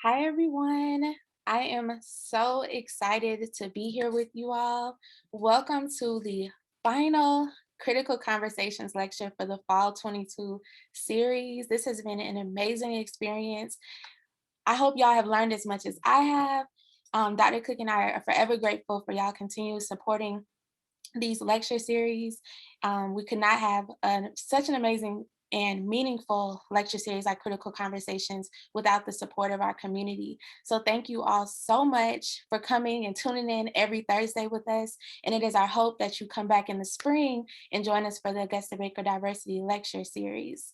Hi, everyone. I am so excited to be here with you all. Welcome to the final Critical Conversations lecture for the Fall 22 series. This has been an amazing experience. I hope y'all have learned as much as I have. Dr. Cook and I are forever grateful for y'all continue supporting these lecture series. We could not have such an amazing and meaningful lecture series like Critical Conversations without the support of our community. So thank you all so much for coming and tuning in every Thursday with us. And it is our hope that you come back in the spring and join us for the Augusta Baker Diversity Lecture Series.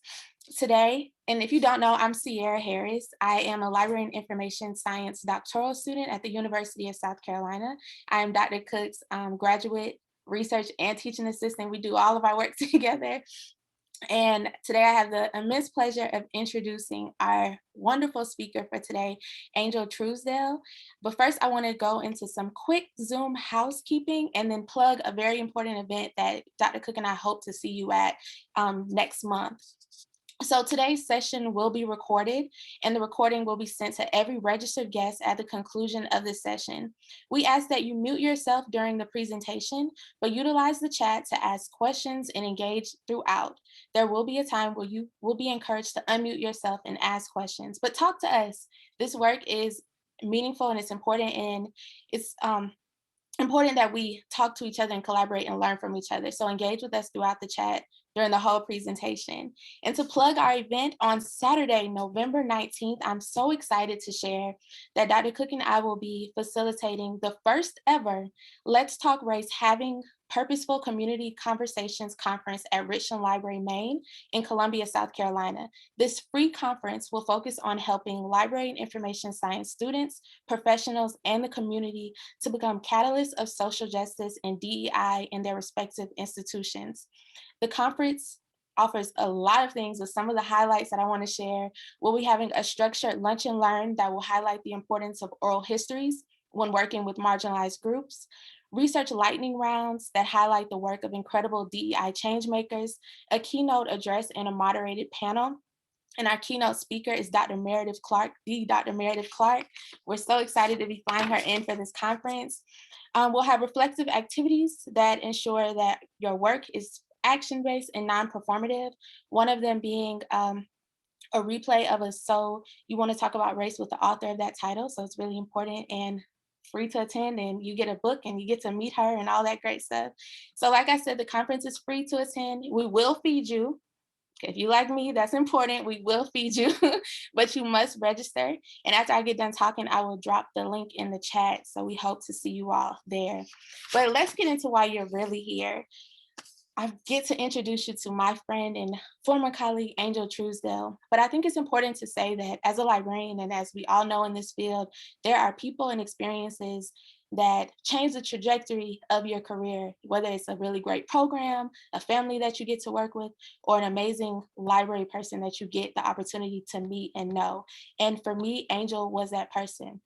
Today, and if you don't know, I'm Sierra Harris. I am a Library and Information Science doctoral student at the University of South Carolina. I am Dr. Cook's graduate research and teaching assistant. We do all of our work together. And today I have the immense pleasure of introducing our wonderful speaker for today, Angel Truesdale. But first, I want to go into some quick Zoom housekeeping and then plug a very important event that Dr. Cook and I hope to see you at next month. So today's session will be recorded, and the recording will be sent to every registered guest at the conclusion of the session. We ask that you mute yourself during the presentation, but utilize the chat to ask questions and engage throughout. There will be a time where you will be encouraged to unmute yourself and ask questions, but talk to us. This work is meaningful and it's important, and it's important that we talk to each other and collaborate and learn from each other. So engage with us throughout the chat during the whole presentation. And to plug our event on Saturday, November 19th, I'm so excited to share that Dr. Cook and I will be facilitating the first ever Let's Talk Race Having Purposeful Community Conversations Conference at Richland Library, Maine in Columbia, South Carolina. This free conference will focus on helping library and information science students, professionals, and the community to become catalysts of social justice and DEI in their respective institutions. The conference offers a lot of things, with some of the highlights that I want to share. We'll be having a structured lunch and learn that will highlight the importance of oral histories when working with marginalized groups, research lightning rounds that highlight the work of incredible DEI changemakers, a keynote address, and a moderated panel. And our keynote speaker is Dr. Meredith Clark, the Dr. Meredith Clark. We're so excited to be flying her in for this conference. We'll have reflective activities that ensure that your work is action-based and non-performative. One of them being a replay of a So You Want to Talk About Race with the author of that title. So it's really important and free to attend, and you get a book and you get to meet her and all that great stuff. So like I said, the conference is free to attend. We will feed you. If you like me, that's important. We will feed you, but you must register. And after I get done talking, I will drop the link in the chat. So we hope to see you all there. But let's get into why you're really here. I get to introduce you to my friend and former colleague, Angel Truesdale. But I think it's important to say that as a librarian, and as we all know in this field, there are people and experiences that change the trajectory of your career, whether it's a really great program, a family that you get to work with, or an amazing library person that you get the opportunity to meet and know. And for me, Angel was that person.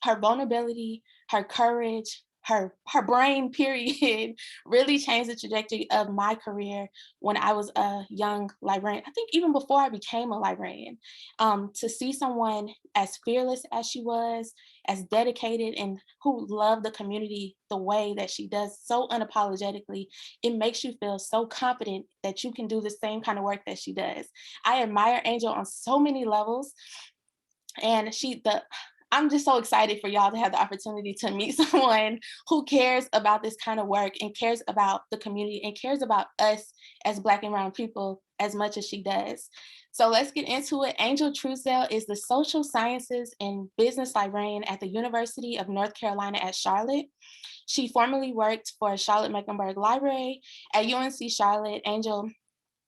Her vulnerability, her courage, her brain period really changed the trajectory of my career when I was a young librarian. I think even before I became a librarian, to see someone as fearless as she was, as dedicated, and who loved the community the way that she does so unapologetically, it makes you feel so confident that you can do the same kind of work that she does. I admire Angel on so many levels, and I'm just so excited for y'all to have the opportunity to meet someone who cares about this kind of work and cares about the community and cares about us as Black and brown people as much as she does. So let's get into it. Angel Truesdale is the social sciences and business librarian at the University of North Carolina at Charlotte. She formerly worked for Charlotte-Mecklenburg Library. At UNC Charlotte, Angel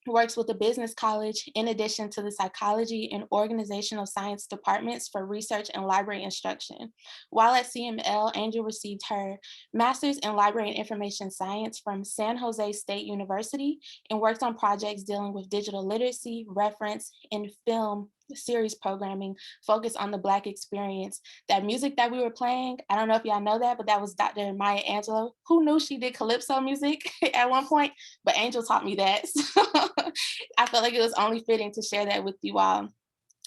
works with the business college in addition to the psychology and organizational science departments for research and library instruction. While at CML, Angel received her master's in library and information science from San Jose State University and worked on projects dealing with digital literacy, reference, and film series programming focused on the Black experience. That music that we were playing, I don't know if y'all know that, but that was Dr. Maya Angelou. Who knew she did calypso music at one point? But Angel taught me that. So I felt like it was only fitting to share that with you all.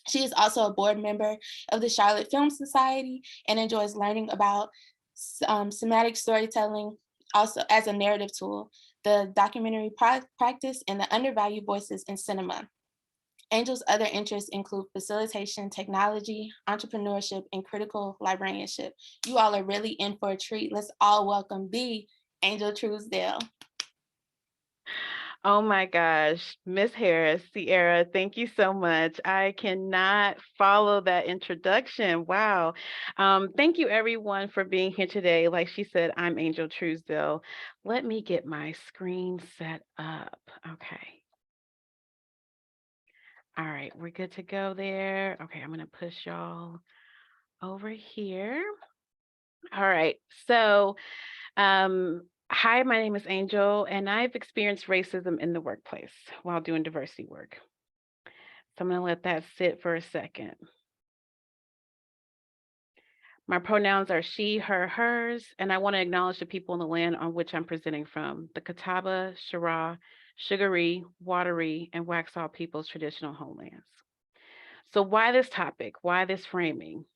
She is also a board member of the Charlotte Film Society and enjoys learning about somatic storytelling, also as a narrative tool, the documentary practice, and the undervalued voices in cinema. Angel's other interests include facilitation, technology, entrepreneurship, and critical librarianship. You all are really in for a treat. Let's all welcome the Angel Truesdale. Oh my gosh, Miss Harris, Sierra, thank you so much. I cannot follow that introduction. Wow. Thank you everyone for being here today. Like she said, I'm Angel Truesdale. Let me get my screen set up. Okay. All right, we're good to go there. Okay, I'm gonna push y'all over here. All right. So, hi, my name is Angel, and I've experienced racism in the workplace while doing diversity work. So I'm going to let that sit for a second. My pronouns are she, her, hers, and I want to acknowledge the people in the land on which I'm presenting from, the Catawba, Shira, Sugaree, Wateree, and Waxhaw people's traditional homelands. So why this topic? Why this framing?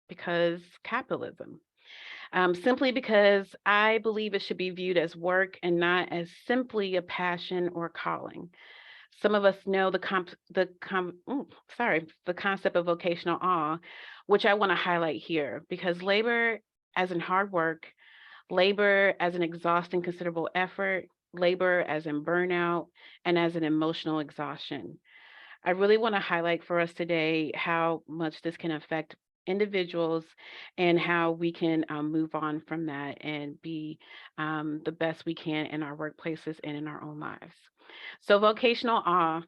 Because capitalism. Simply because I believe it should be viewed as work and not as simply a passion or calling. Some of us know the concept of vocational awe, which I want to highlight here because labor as in hard work, labor as an exhausting considerable effort, labor as in burnout, and as an emotional exhaustion. I really want to highlight for us today how much this can affect individuals and how we can move on from that and be the best we can in our workplaces and in our own lives. So, vocational awe.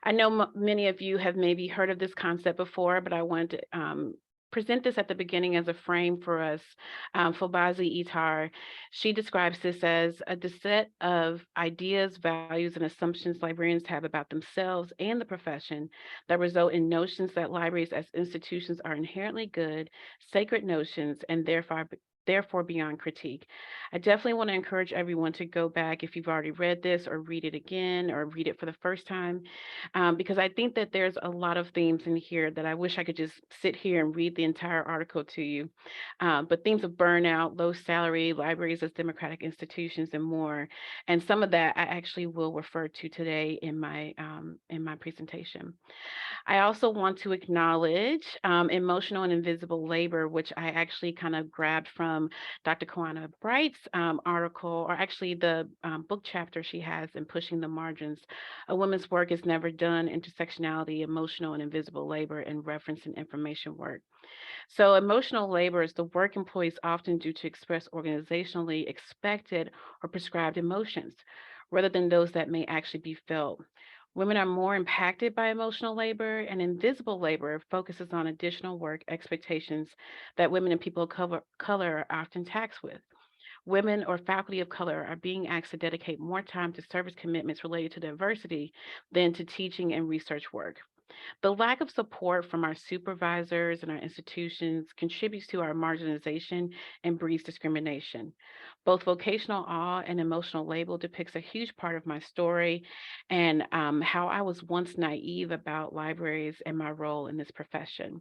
I know many of you have maybe heard of this concept before, but I wanted to present this at the beginning as a frame for us. Fobazi Itar, she describes this as a set of ideas, values, and assumptions librarians have about themselves and the profession that result in notions that libraries as institutions are inherently good, sacred notions, and therefore beyond critique. I definitely want to encourage everyone to go back if you've already read this or read it again or read it for the first time because I think that there's a lot of themes in here that I wish I could just sit here and read the entire article to you. But themes of burnout, low salary, libraries as democratic institutions, and more. And some of that I actually will refer to today in my presentation. I also want to acknowledge emotional and invisible labor, which I actually kind of grabbed from Dr. Kawana Bright's article, or actually the book chapter she has in Pushing the Margins. A Woman's Work is Never Done, Intersectionality, Emotional and Invisible Labor in Reference and Information Work. So, emotional labor is the work employees often do to express organizationally expected or prescribed emotions, rather than those that may actually be felt. Women are more impacted by emotional labor, and invisible labor focuses on additional work expectations that women and people of color are often taxed with. Women or faculty of color are being asked to dedicate more time to service commitments related to diversity than to teaching and research work. The lack of support from our supervisors and our institutions contributes to our marginalization and breeds discrimination. Both vocational awe and emotional label depicts a huge part of my story and how I was once naive about libraries and my role in this profession.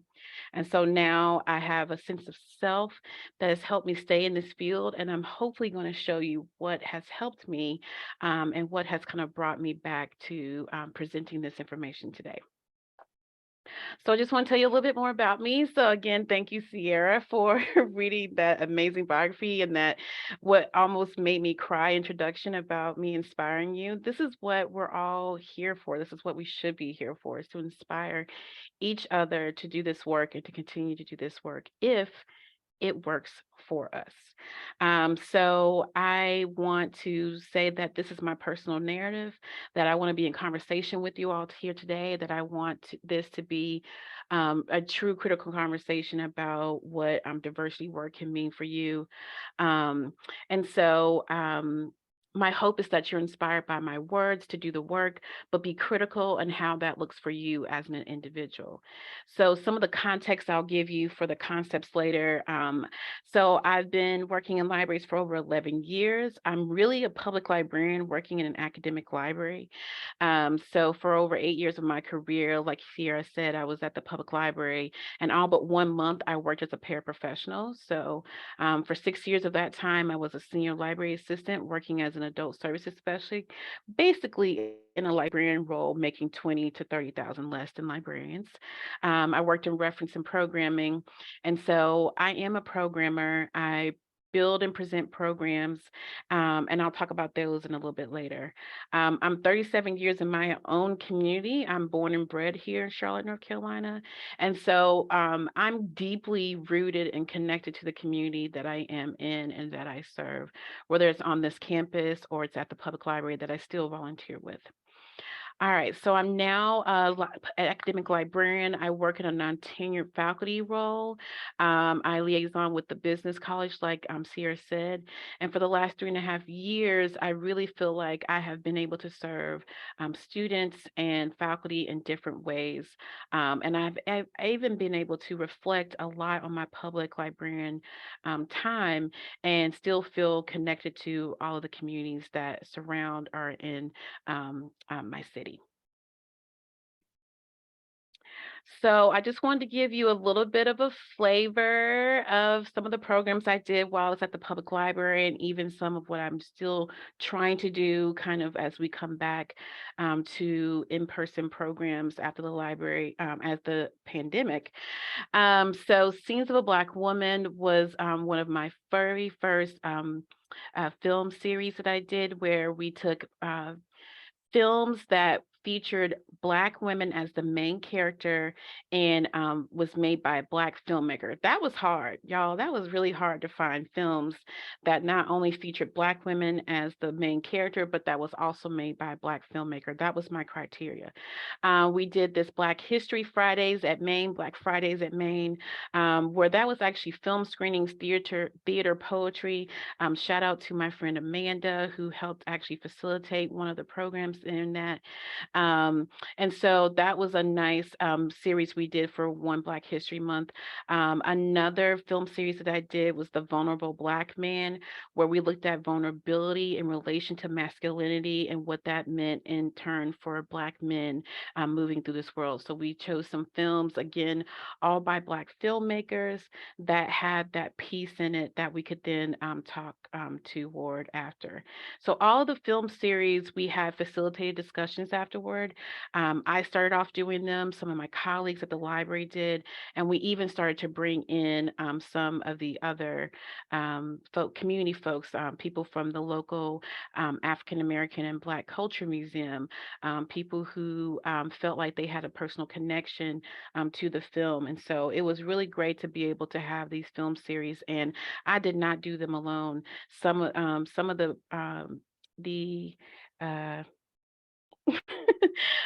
And so now I have a sense of self that has helped me stay in this field, and I'm hopefully going to show you what has helped me and what has kind of brought me back to presenting this information today. So I just want to tell you a little bit more about me. So again, thank you, Sierra, for reading that amazing biography and that what almost made me cry introduction about me inspiring you. This is what we're all here for. This is what we should be here for, is to inspire each other to do this work and to continue to do this work if it works for us. So I want to say that this is my personal narrative, that I want to be in conversation with you all here today, that I want this to be a true critical conversation about what diversity work can mean for you. Um, and so my hope is that you're inspired by my words to do the work, but be critical in how that looks for you as an individual. So, some of the context I'll give you for the concepts later. So, I've been working in libraries for over 11 years. I'm really a public librarian working in an academic library. So, for over 8 years of my career, like Sierra said, I was at the public library, and all but 1 month I worked as a paraprofessional. So, for 6 years of that time, I was a senior library assistant working as an adult services specialist, basically in a librarian role, making 20 to 30,000 less than librarians. I worked in reference and programming, and so I am a programmer. I build and present programs, and I'll talk about those in a little bit later. I'm 37 years in my own community. I'm born and bred here in Charlotte, North Carolina. And so I'm deeply rooted and connected to the community that I am in and that I serve, whether it's on this campus or it's at the public library that I still volunteer with. All right, so I'm now academic librarian. I work in a non-tenured faculty role. I liaison with the business college, like Sierra said. And for the last 3.5 years, I really feel like I have been able to serve students and faculty in different ways. And I've even been able to reflect a lot on my public librarian time and still feel connected to all of the communities that surround or in my city. So I just wanted to give you a little bit of a flavor of some of the programs I did while I was at the public library, and even some of what I'm still trying to do kind of as we come back to in-person programs after the library as the pandemic. So Scenes of a Black Woman was one of my very first film series that I did, where we took films that featured Black women as the main character and was made by a Black filmmaker. That was hard, y'all. That was really hard to find films that not only featured Black women as the main character, but that was also made by a Black filmmaker. That was my criteria. We did this Black History Fridays at Maine, Black Fridays at Maine, where that was actually film screenings, theater poetry. Shout out to my friend Amanda, who helped actually facilitate one of the programs in that. Um, and so that was a nice series we did for One Black History Month. Another film series that I did was The Vulnerable Black Man, where we looked at vulnerability in relation to masculinity and what that meant in turn for Black men moving through this world. So we chose some films, again, all by Black filmmakers that had that piece in it that we could then talk toward after. So all of the film series, we had facilitated discussions afterward. I started off doing them. Some of my colleagues at the library did, and we even started to bring in some of the other community folks, people from the local African American and Black Culture Museum, people who felt like they had a personal connection to the film. And so it was really great to be able to have these film series. And I did not do them alone. Some of the uh,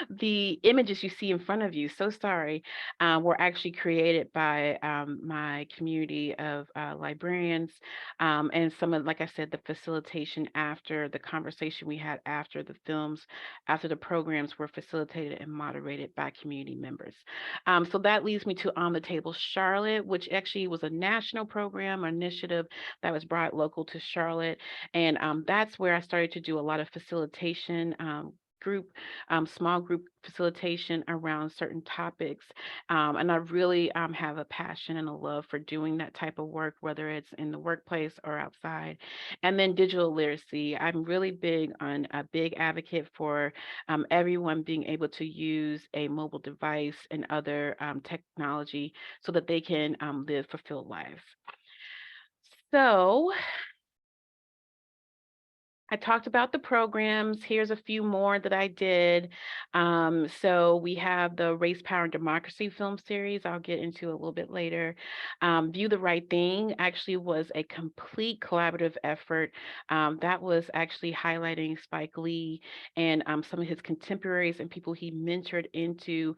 the images you see in front of you, so sorry, were actually created by my community of librarians. And some of, like I said, the facilitation after the conversation we had after the films, after the programs were facilitated and moderated by community members. So that leads me to On the Table Charlotte, which actually was a national program or initiative that was brought local to Charlotte. And that's where I started to do a lot of facilitation. Group small group facilitation around certain topics. And I really have a passion and a love for doing that type of work, whether it's in the workplace or outside. And then digital literacy. I'm really big on a big advocate for everyone being able to use a mobile device and other technology so that they can live fulfilled lives. So, I talked about the programs. Here's a few more that I did. So we have the Race, Power, and Democracy film series I'll get into a little bit later. View the Right Thing actually was a complete collaborative effort that was actually highlighting Spike Lee and some of his contemporaries and people he mentored into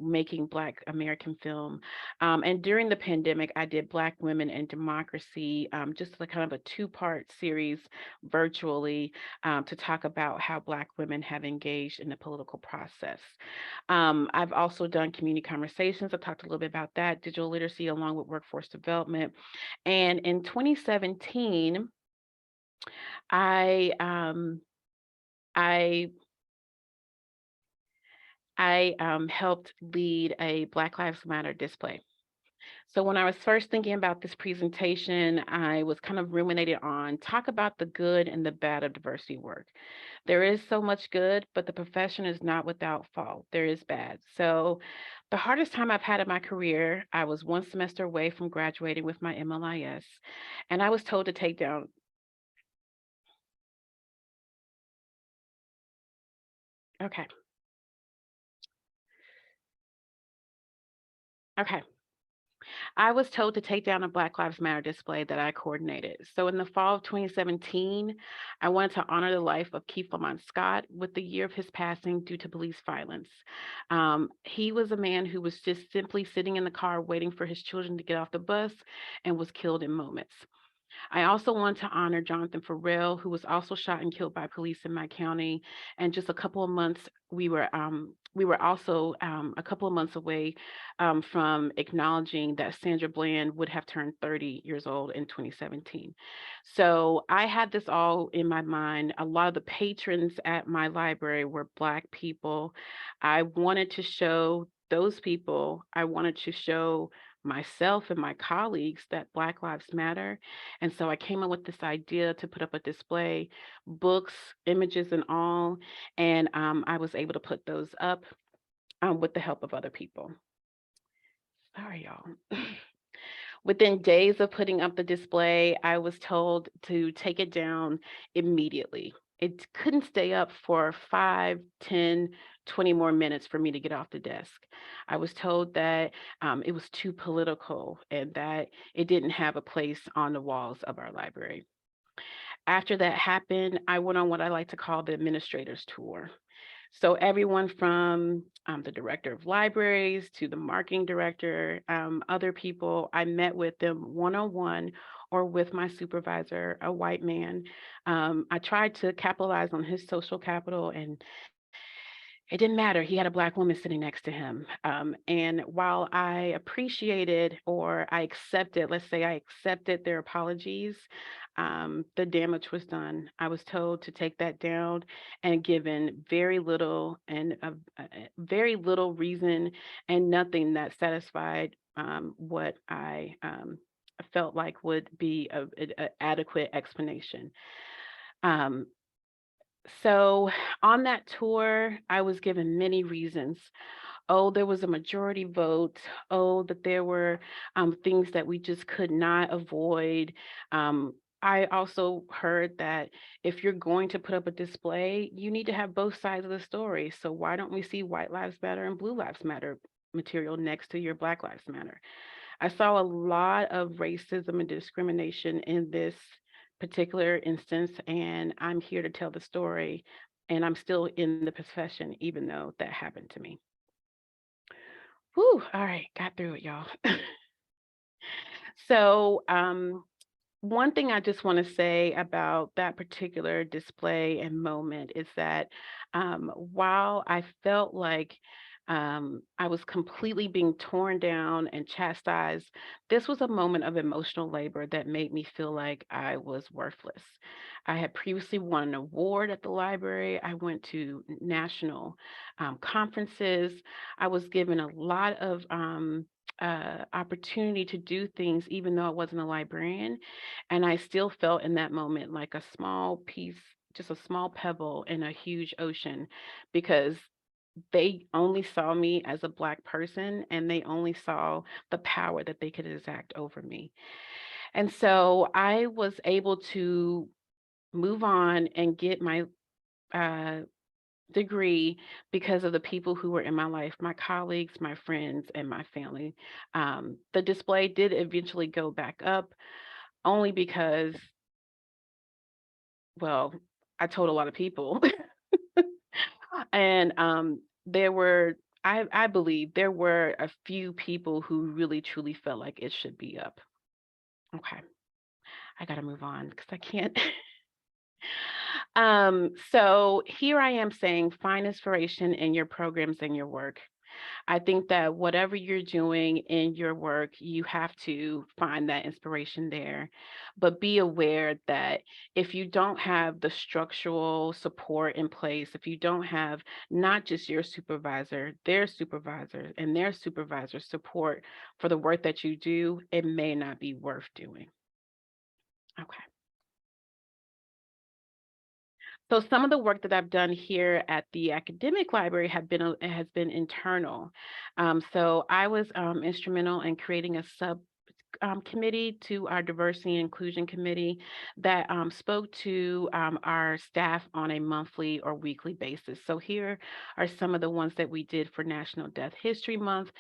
making Black American film. And during the pandemic, I did Black Women and Democracy, just like kind of a two-part series virtually virtually to talk about how Black women have engaged in the political process. I've also done community conversations. I talked a little bit about that, digital literacy along with workforce development. And in 2017, I I helped lead a Black Lives Matter display. So when I was first thinking about this presentation, I was kind of ruminating on talk about the good and the bad of diversity work. There is so much good, but the profession is not without fault. There is bad. So the hardest time I've had in my career, I was one semester away from graduating with my MLIS, and I was told to take down. Okay. Okay. I was told to take down a Black Lives Matter display that I coordinated. So in the fall of 2017, I wanted to honor the life of Keith Lamont Scott with the year of his passing due to police violence. He was a man who was just simply sitting in the car waiting for his children to get off the bus and was killed in moments. I also want to honor Jonathan Farrell, who was also shot and killed by police in my county. And just a couple of months, we were also a couple of months away from acknowledging that Sandra Bland would have turned 30 years old in 2017. So I had this all in my mind. A lot of the patrons at my library were Black people. I wanted to show those people, I wanted to show myself and my colleagues that Black Lives Matter. And so I came up with this idea to put up a display, books, images, and all. And I was able to put those up with the help of other people. Sorry, y'all. Within days of putting up the display, I was told to take it down immediately. It couldn't stay up for 5, 10, 20 more minutes for me to get off the desk. I was told that it was too political and that it didn't have a place on the walls of our library. After that happened, I went on what I like to call the administrator's tour. So everyone from the director of libraries to the marketing director, other people, I met with them one-on-one or with my supervisor, a white man. I tried to capitalize on his social capital and it didn't matter. He had a Black woman sitting next to him. And while I appreciated or I accepted, let's say I accepted their apologies, the damage was done. I was told to take that down and given very little reason and nothing that satisfied what I felt like would be a adequate explanation. Um, so on that tour, I was given many reasons. Oh, there was a majority vote. Oh, that there were things that we just could not avoid. I also heard that if you're going to put up a display, you need to have both sides of the story. So why don't we see White Lives Matter and Blue Lives Matter material next to your Black Lives Matter? I saw a lot of racism and discrimination in this particular instance, and I'm here to tell the story. And I'm still in the profession, even though that happened to me. Whew, all right, got through it, y'all. So, one thing I just want to say about that particular display and moment is that while I felt like I was completely being torn down and chastised, this was a moment of emotional labor that made me feel like I was worthless. I had previously won an award at the library. I went to national conferences. I was given a lot of opportunity to do things, even though I wasn't a librarian. And I still felt in that moment like a small piece, just a small pebble in a huge ocean, because they only saw me as a Black person and they only saw the power that they could exact over me. And so I was able to move on and get my uh, degree because of the people who were in my life, my colleagues, my friends, and my family. The display did eventually go back up only because, well, I told a lot of people. And there were, I believe there were a few people who really truly felt like it should be up. Okay, I gotta move on because I can't. So here I am saying find inspiration in your programs and your work. I think that whatever you're doing in your work, you have to find that inspiration there. But be aware that if you don't have the structural support in place, if you don't have not just your supervisor, and their supervisor support for the work that you do, it may not be worth doing. Okay. So some of the work that I've done here at the academic library has been internal. So I was instrumental in creating a sub committee to our diversity and inclusion committee that spoke to our staff on a monthly or weekly basis. So here are some of the ones that we did for National Death History Month,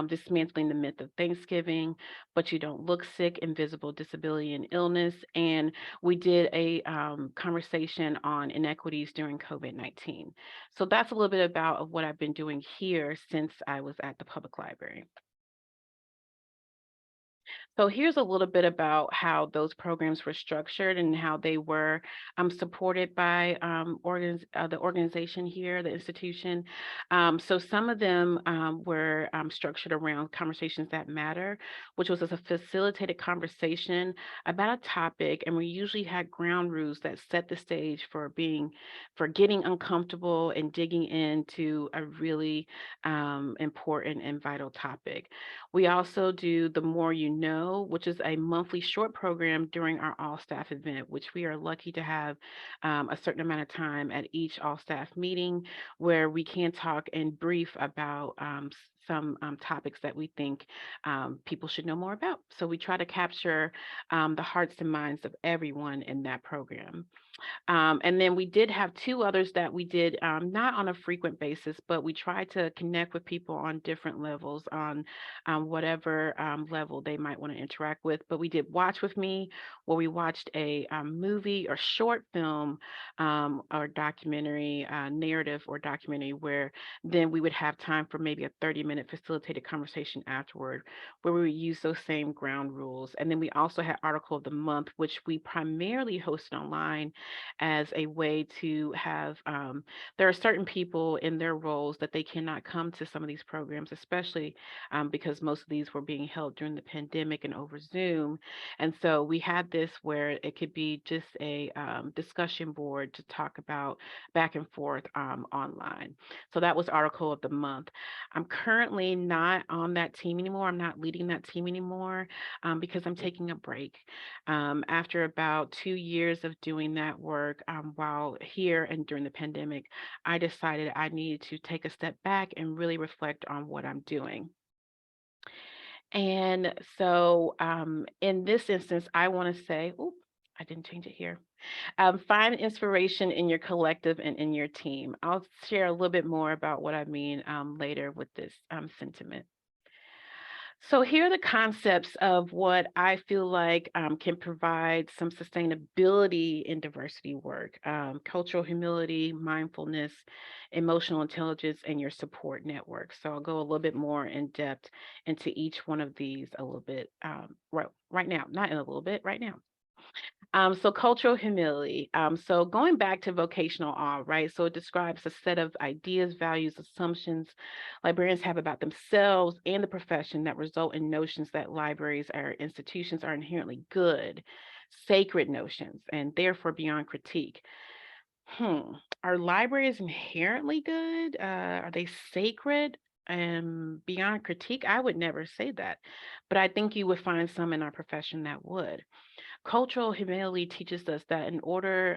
dismantling the myth of Thanksgiving, but you don't look sick, invisible disability and illness, and we did a conversation on inequities during COVID-19. So that's a little bit about of what I've been doing here since I was at the public library. So here's a little bit about how those programs were structured and how they were supported by the organization here, the institution. So some of them were structured around conversations that matter, which was a facilitated conversation about a topic, and we usually had ground rules that set the stage for getting uncomfortable and digging into a really important and vital topic. We also do The More You Know, which is a monthly short program during our all staff event, which we are lucky to have a certain amount of time at each all staff meeting where we can talk and brief about some topics that we think people should know more about. So we try to capture the hearts and minds of everyone in that program. And then we did have two others that we did not on a frequent basis, but we tried to connect with people on different levels, on whatever level they might want to interact with. But we did Watch With Me, where we watched a movie or short film or documentary, narrative or documentary, where then we would have time for maybe a 30-minute facilitated conversation afterward, where we would use those same ground rules. And then we also had Article of the Month, which we primarily hosted online as a way to have there are certain people in their roles that they cannot come to some of these programs, especially because most of these were being held during the pandemic and over Zoom. And so we had this where it could be just a discussion board to talk about back and forth online. So that was Article of the Month. I'm currently not on that team anymore. I'm not leading that team anymore because I'm taking a break. After about 2 years of doing that work while here and during the pandemic, I decided I needed to take a step back and really reflect on what I'm doing. And so in this instance, I want to say, oh, I didn't change it here. Find inspiration in your collective and in your team. I'll share a little bit more about what I mean later with this sentiment. So here are the concepts of what I feel like can provide some sustainability in diversity work: cultural humility, mindfulness, emotional intelligence, and your support network. So I'll go a little bit more in depth into each one of these a little bit right now, not in a little bit, right now. So cultural humility. So going back to vocational awe, right? So it describes a set of ideas, values, assumptions librarians have about themselves and the profession that result in notions that libraries or institutions are inherently good, sacred notions, and therefore beyond critique. Hmm. Are libraries inherently good? Are they sacred and beyond critique? I would never say that, but I think you would find some in our profession that would. Cultural humility teaches us that in order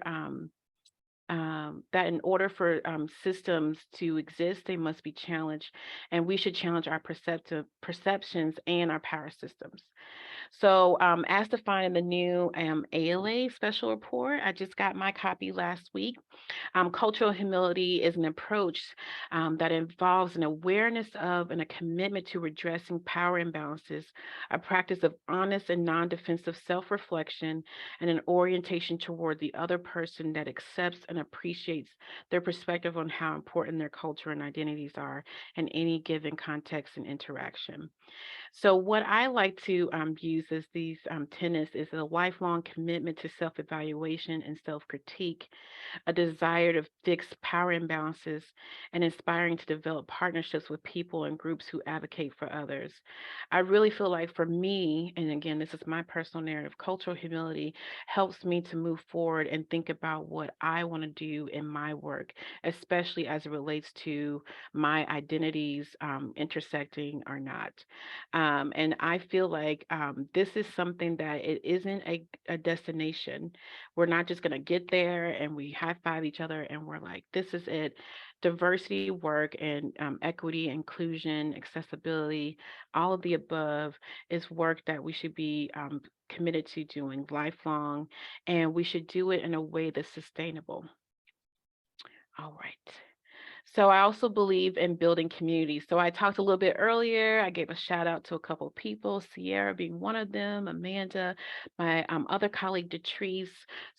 for systems to exist, they must be challenged, and we should challenge our perceptions and our power systems. So, as defined in the new ALA special report, I just got my copy last week. Cultural humility is an approach that involves an awareness of and a commitment to redressing power imbalances, a practice of honest and non defensive self reflection, and an orientation toward the other person that accepts and and appreciates their perspective on how important their culture and identities are in any given context and interaction. So, what I like to use as these tenets is a lifelong commitment to self evaluation and self critique, a desire to fix power imbalances, and inspiring to develop partnerships with people and groups who advocate for others. I really feel like for me, and again, this is my personal narrative, cultural humility helps me to move forward and think about what I want to do in my work, especially as it relates to my identities intersecting or not. And I feel like this is something that it isn't a destination. We're not just going to get there and we high five each other and we're like, this is it. Diversity work and equity, inclusion, accessibility, all of the above is work that we should be committed to doing lifelong, and we should do it in a way that's sustainable. All right. So I also believe in building communities. So I talked a little bit earlier. I gave a shout out to a couple of people, Sierra being one of them, Amanda, my other colleague, Detrice.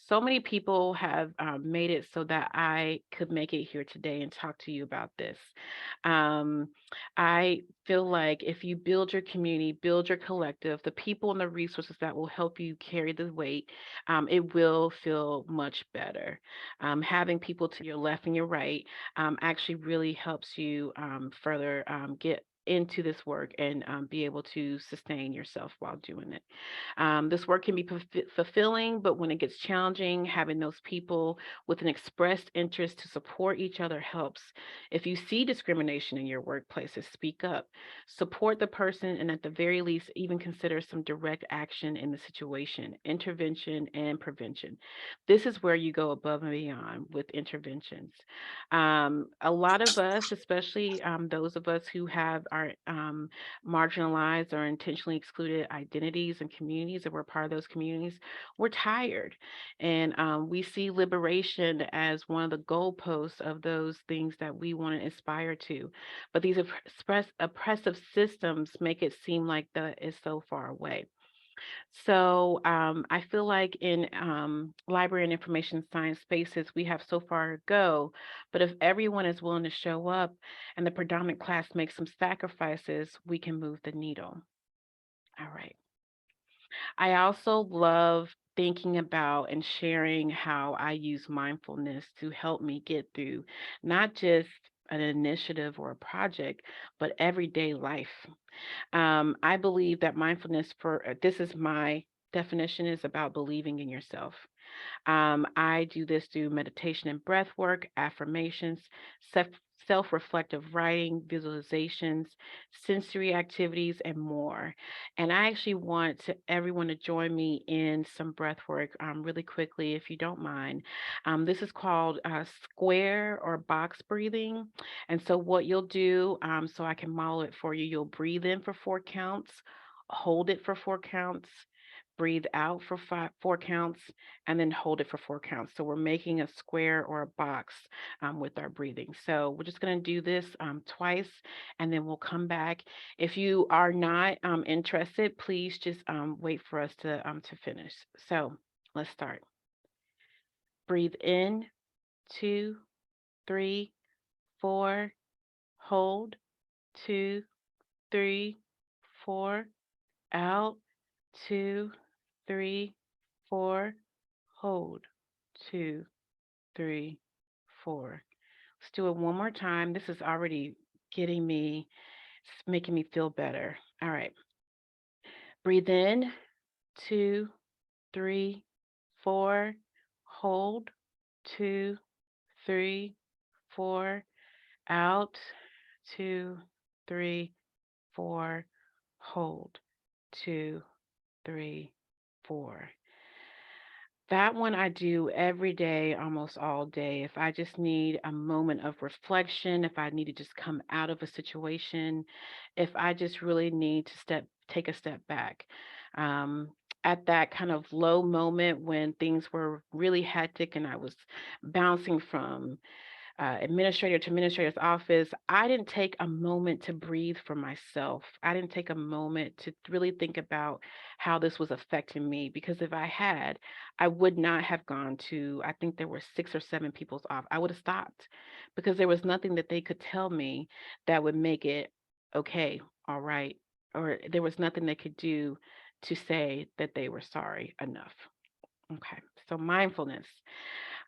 So many people have made it so that I could make it here today and talk to you about this. Um, I feel like if you build your community, build your collective, the people and the resources that will help you carry the weight, it will feel much better. Having people to your left and your right actually really helps you further get into this work and be able to sustain yourself while doing it. This work can be fulfilling, but when it gets challenging, having those people with an expressed interest to support each other helps. If you see discrimination in your workplaces, speak up, support the person, and at the very least, even consider some direct action in the situation, intervention and prevention. This is where you go above and beyond with interventions. A lot of us, especially those of us who have our marginalized or intentionally excluded identities and communities, and we're part of those communities, we're tired. And we see liberation as one of the goalposts of those things that we want to aspire to. But these oppressive systems make it seem like that is so far away. So I feel like in library and information science spaces, we have so far to go. But if everyone is willing to show up and the predominant class makes some sacrifices, we can move the needle. All right. I also love thinking about and sharing how I use mindfulness to help me get through not just an initiative or a project, but everyday life. I believe that mindfulness for this is my definition is about believing in yourself. I do this through meditation and breath work, affirmations, self reflective writing, visualizations, sensory activities, and more. And I actually want everyone to join me in some breath work really quickly, if you don't mind. This is called square or box breathing. And so, what you'll do, so I can model it for you, you'll breathe in for 4 counts, hold it for 4 counts, breathe out for 4 counts, and then hold it for 4 counts. So we're making a square or a box with our breathing. So we're just going to do this twice, and then we'll come back. If you are not interested, please just wait for us to finish. So let's start. Breathe in, 2, 3, 4. Hold, 2, 3, 4. Out, 2, 3, 4. Hold, 2, 3, 4. Let's do it one more time. This is already getting me, it's making me feel better. All right. Breathe in, 2, 3, 4. Hold, 2, 3, 4. Out, 2, 3, 4. Hold, 2, 3, 4. That one I do every day, almost all day. If I just need a moment of reflection, if I need to just come out of a situation, if I just really need to take a step back. Um, at that kind of low moment when things were really hectic and I was bouncing from administrator to administrator's office, I didn't take a moment to breathe for myself. I didn't take a moment to really think about how this was affecting me because if I had, I would not have gone to, I think there were 6 or 7 people's off. I would have stopped because there was nothing that they could tell me that would make it okay, all right, or there was nothing they could do to say that they were sorry enough. Okay, so mindfulness.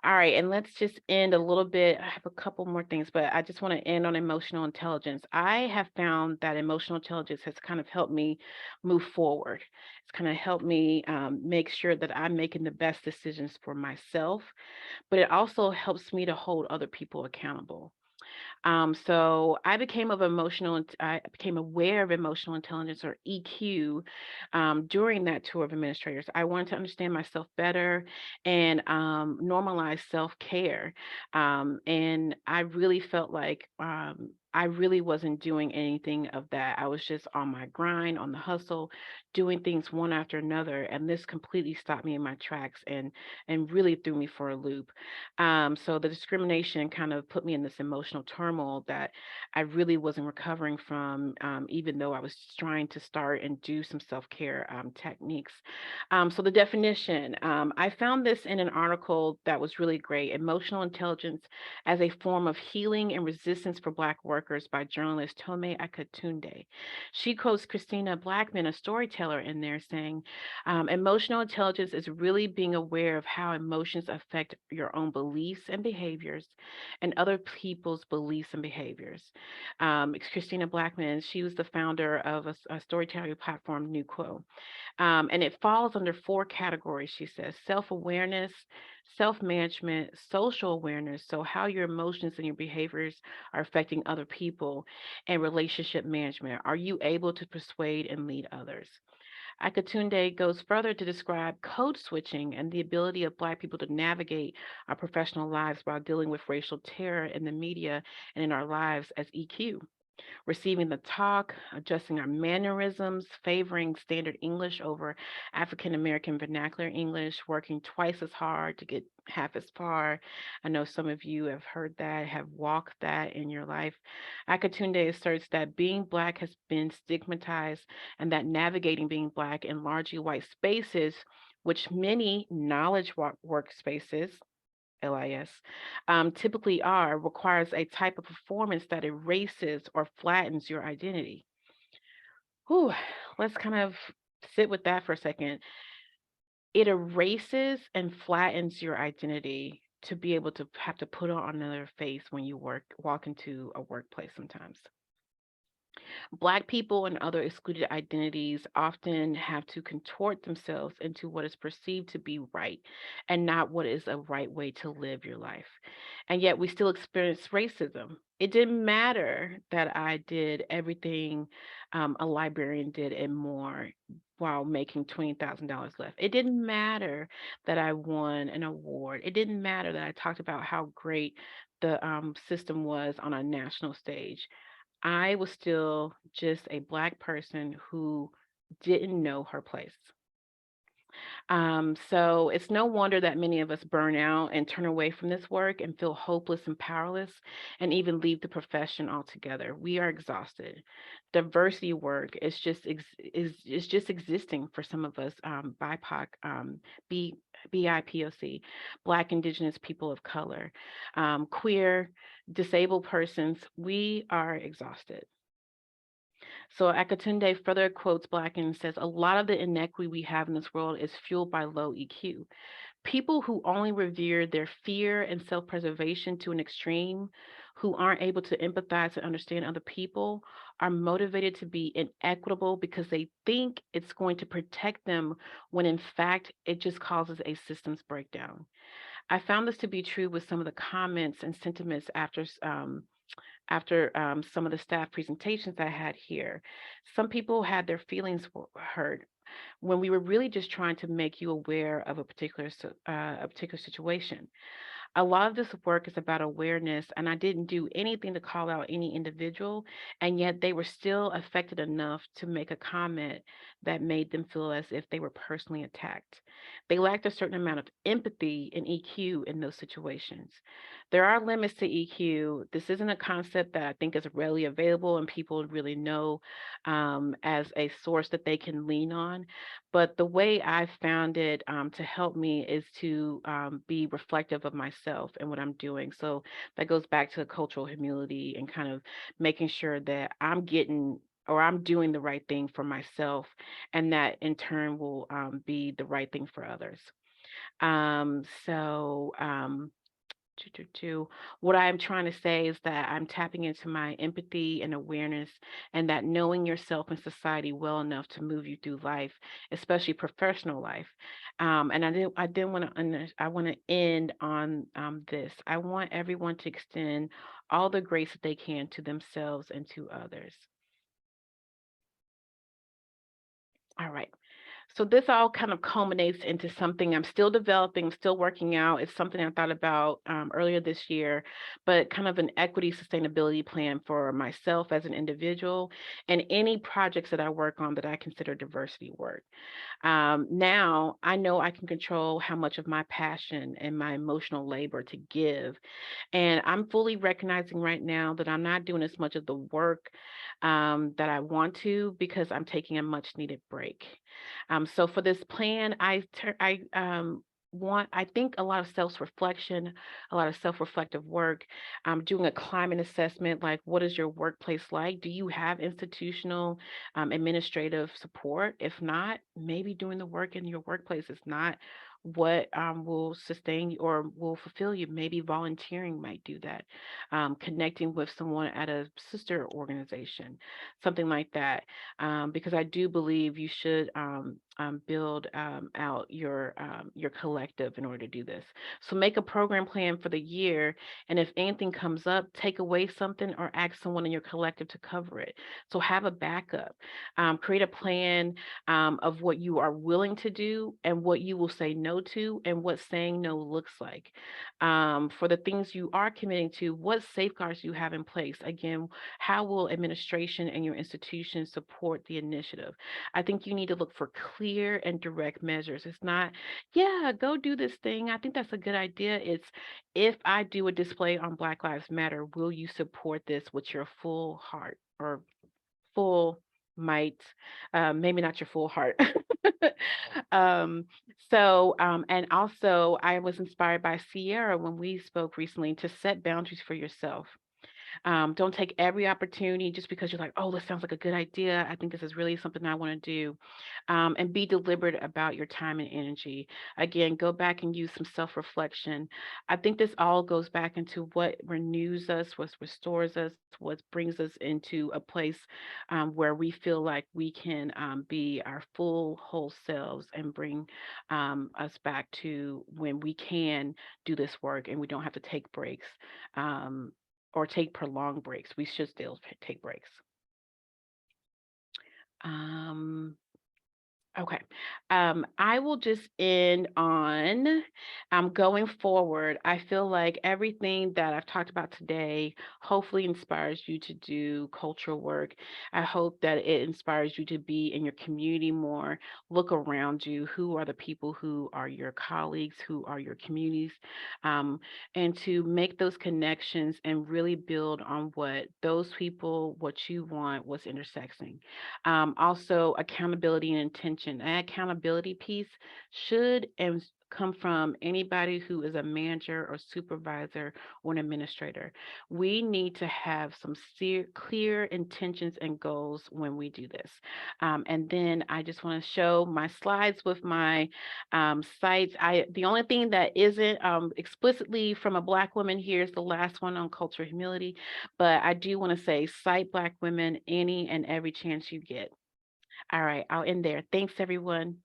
All right, and let's just end a little bit. I have a couple more things, but I just want to end on emotional intelligence. I have found that emotional intelligence has kind of helped me move forward. It's kind of helped me make sure that I'm making the best decisions for myself, but it also helps me to hold other people accountable. So I became aware of emotional intelligence or EQ during that tour of administrators. I wanted to understand myself better and normalize self care. And I really felt like I really wasn't doing anything of that. I was just on my grind, on the hustle, doing things one after another, and this completely stopped me in my tracks and really threw me for a loop. So the discrimination kind of put me in this emotional turmoil that I really wasn't recovering from, even though I was trying to start and do some self care techniques. So the definition, I found this in an article that was really great: Emotional Intelligence as a Form of Healing and Resistance for Black Workers by journalist Tome Akatunde. She quotes Christina Blackman, a storyteller, in there saying, emotional intelligence is really being aware of how emotions affect your own beliefs and behaviors and other people's beliefs and behaviors. Christina Blackman, she was the founder of a storytelling platform, New Quo. And it falls under 4 categories, she says: self awareness, self management, social awareness, so how your emotions and your behaviors are affecting other people, and relationship management. Are you able to persuade and lead others? Akatunde goes further to describe code switching and the ability of Black people to navigate our professional lives while dealing with racial terror in the media and in our lives as EQ: receiving the talk, adjusting our mannerisms, favoring standard English over African American vernacular English, working twice as hard to get half as far. I know some of you have heard that, have walked that in your life. Akatunde asserts that being Black has been stigmatized and that navigating being Black in largely white spaces, which many knowledge workspaces, LIS, typically are, requires a type of performance that erases or flattens your identity. Whew, let's kind of sit with that for a second. It erases and flattens your identity to be able to have to put on another face when you walk into a workplace sometimes. Black people and other excluded identities often have to contort themselves into what is perceived to be right and not what is a right way to live your life. And yet we still experience racism. It didn't matter that I did everything a librarian did and more while making $20,000 left. It didn't matter that I won an award. It didn't matter that I talked about how great the system was on a national stage. I was still just a Black person who didn't know her place. So it's no wonder that many of us burn out and turn away from this work and feel hopeless and powerless and even leave the profession altogether. We are exhausted. Diversity work is just existing for some of us, BIPOC, B BIPOC, Black, Indigenous, people of color, queer, disabled persons. We are exhausted. So Akatunde further quotes Black and says, a lot of the inequity we have in this world is fueled by low EQ. People who only revere their fear and self preservation to an extreme, who aren't able to empathize and understand other people, are motivated to be inequitable because they think it's going to protect them when in fact it just causes a systems breakdown. I found this to be true with some of the comments and sentiments after some of the staff presentations I had here. Some people had their feelings hurt when we were really just trying to make you aware of a particular situation. A lot of this work is about awareness, and I didn't do anything to call out any individual, and yet they were still affected enough to make a comment that made them feel as if they were personally attacked. They lacked a certain amount of empathy and EQ in those situations. There are limits to EQ. This isn't a concept that I think is readily available and people really know as a source that they can lean on. But the way I found it to help me is to be reflective of myself and what I'm doing. So that goes back to cultural humility and kind of making sure that I'm getting or I'm doing the right thing for myself, and that in turn will be the right thing for others. Um, so, um, what I'm trying to say is that I'm tapping into my empathy and awareness, and that knowing yourself and society well enough to move you through life, especially professional life. And I didn't want to. I want to end on this. I want everyone to extend all the grace that they can to themselves and to others. All right. So this all kind of culminates into something I'm still developing, still working out. It's something I thought about earlier this year, but kind of an equity sustainability plan for myself as an individual and any projects that I work on that I consider diversity work. Now I know I can control how much of my passion and my emotional labor to give, and I'm fully recognizing right now that I'm not doing as much of the work that I want to because I'm taking a much needed break. So for this plan, I think a lot of self-reflection, a lot of self-reflective work. Doing a climate assessment, like what is your workplace like? Do you have institutional administrative support? If not, maybe doing the work in your workplace is not what will sustain you or will fulfill you. Maybe volunteering might do that. Connecting with someone at a sister organization, something like that, because I do believe you should build out your collective in order to do this. So make a program plan for the year, and if anything comes up, take away something or ask someone in your collective to cover it. So have a backup. Create a plan of what you are willing to do and what you will say no to, and what saying no looks like. For the things you are committing to, what safeguards you have in place. Again, how will administration and your institution support the initiative? I think you need to look for clear and direct measures. It's not, yeah, go do this thing. I think that's a good idea. It's, if I do a display on Black Lives Matter, will you support this with your full heart or full might? Maybe not your full heart. um, and also, I was inspired by Sierra when we spoke recently to set boundaries for yourself. Don't take every opportunity just because you're like, oh, this sounds like a good idea. I think this is really something I want to do. And be deliberate about your time and energy. Again, go back and use some self reflection. I think this all goes back into what renews us, what restores us, what brings us into a place where we feel like we can be our full, whole selves and bring us back to when we can do this work and we don't have to take breaks. Um, or take prolonged breaks. We should still take breaks. Um, Okay. I will just end on going forward. I feel like everything that I've talked about today hopefully inspires you to do cultural work. I hope that it inspires you to be in your community more. Look around you. Who are the people who are your colleagues, who are your communities, um, and to make those connections and really build on what those people, what you want, what's intersecting. Also, accountability and intention. That accountability piece should come from anybody who is a manager or supervisor or an administrator. We need to have some clear intentions and goals when we do this. And then I just want to show my slides with my sites. The only thing that isn't explicitly from a Black woman here is the last one on cultural humility, but I do want to say cite Black women any and every chance you get. All right, I'll end there. Thanks, everyone.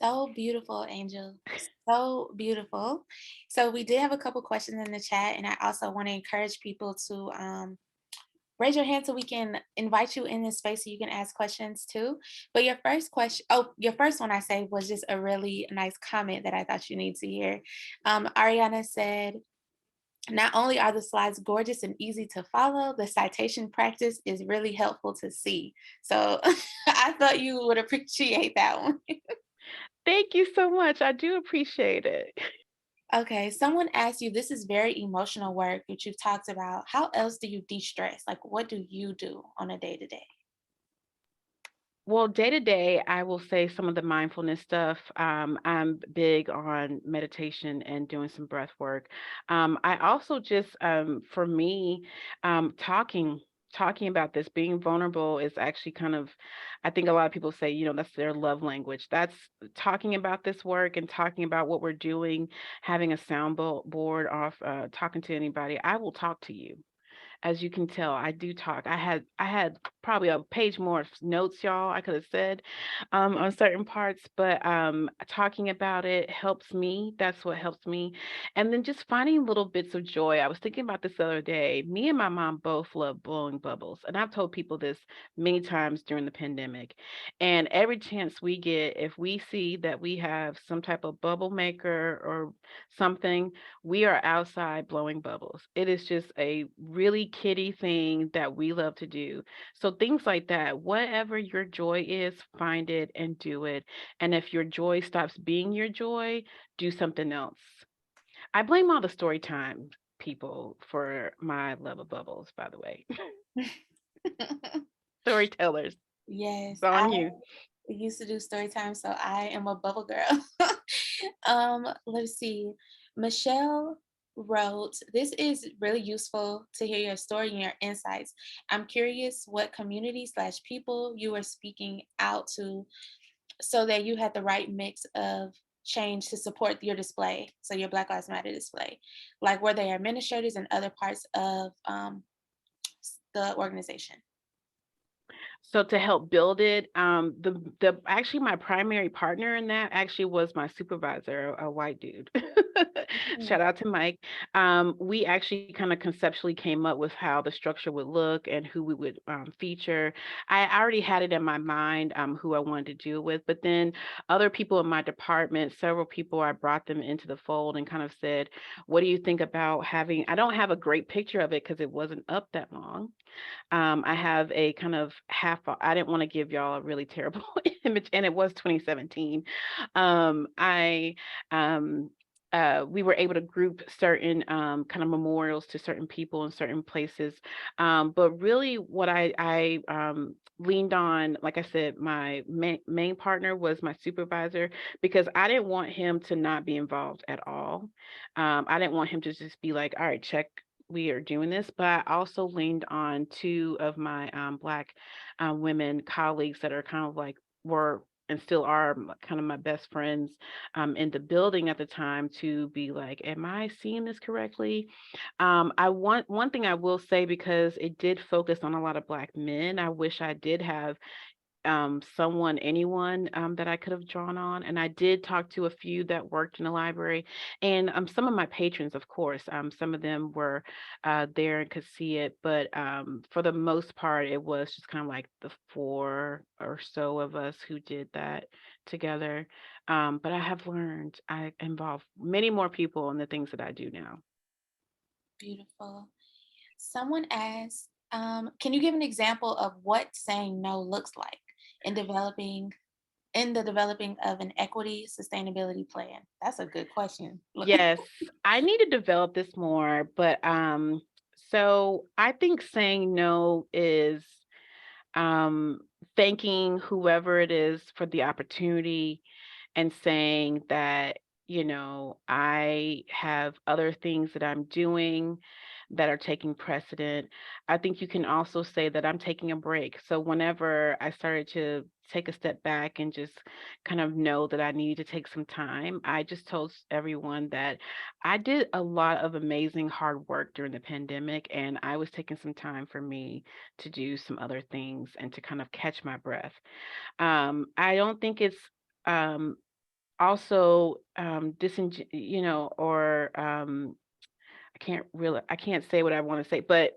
So beautiful, Angel. So beautiful. So we did have a couple questions in the chat, and I also want to encourage people to raise your hand so we can invite you in this space so you can ask questions too. But your first question, oh, your first one I say was just a really nice comment that I thought you need to hear. Ariana said, not only are the slides gorgeous and easy to follow, the citation practice is really helpful to see. So I thought you would appreciate that one. Thank you so much. I do appreciate it. Okay, someone asked you, this is very emotional work, which you've talked about. How else do you de stress? Like, what do you do on a day to day? Well, day to day, I will say some of the mindfulness stuff. I'm big on meditation and doing some breath work. I also just, for me, talking about this, being vulnerable is actually kind of, I think a lot of people say, that's their love language. That's talking about this work and talking about what we're doing, having a board off, talking to anybody. I will talk to you. As you can tell, I do talk. I had probably a page more of notes, y'all, I could have said on certain parts, but talking about it helps me. That's what helps me. And then just finding little bits of joy. I was thinking about this the other day. Me and my mom both love blowing bubbles. And I've told people this many times during the pandemic. And every chance we get, if we see that we have some type of bubble maker or something, we are outside blowing bubbles. It is just a really kiddie thing that we love to do. So things like that, whatever your joy is, find it and do it. And if your joy stops being your joy, do something else. I blame all the story time people for my love of bubbles, by the way. Storytellers. It's Yes, I on you. used to do story time, so I am a bubble girl. Let's see. Michelle wrote, this is really useful to hear your story and your insights. I'm curious what community slash people you were speaking out to so that you had the right mix of change to support your display, so your Black Lives Matter display. Like, were they administrators and other parts of the organization? So to help build it, the actually my primary partner in that actually was my supervisor, a white dude. Mm, Shout out to Mike. We actually kind of conceptually came up with how the structure would look and who we would feature. I already had it in my mind who I wanted to do it with, but then other people in my department, several people, I brought them into the fold and kind of said, "What do you think about having?" I don't have a great picture of it because it wasn't up that long. I have a kind of I didn't want to give y'all a really terrible image, and it was 2017. I we were able to group certain kind of memorials to certain people in certain places. But really, what I leaned on, like I said, my main partner was my supervisor because I didn't want him to not be involved at all. I didn't want him to just be like, all right, check, we are doing this, but I also leaned on two of my Black women colleagues that are kind of like were and still are kind of my best friends in the building at the time to be like, am I seeing this correctly? I want one thing I will say because it did focus on a lot of Black men. I wish I did have anyone that I could have drawn on. And I did talk to a few that worked in the library and some of my patrons, of course. Some of them were there and could see it. But for the most part, it was just kind of like the four or so of us who did that together. But I have learned I involve many more people in the things that I do now. beautiful. Someone asked, can you give an example of what saying no looks like in the developing of an equity sustainability plan? That's a good question. Yes, I need to develop this more, but so I think saying no is um thanking whoever it is for the opportunity and saying that, I have other things that I'm doing that are taking precedent. I think you can also say that I'm taking a break. So whenever I started to take a step back and just kind of know that I needed to take some time, I just told everyone that I did a lot of amazing hard work during the pandemic and I was taking some time for me to do some other things and to kind of catch my breath. I don't think it's um also or I can't say what I want to say, but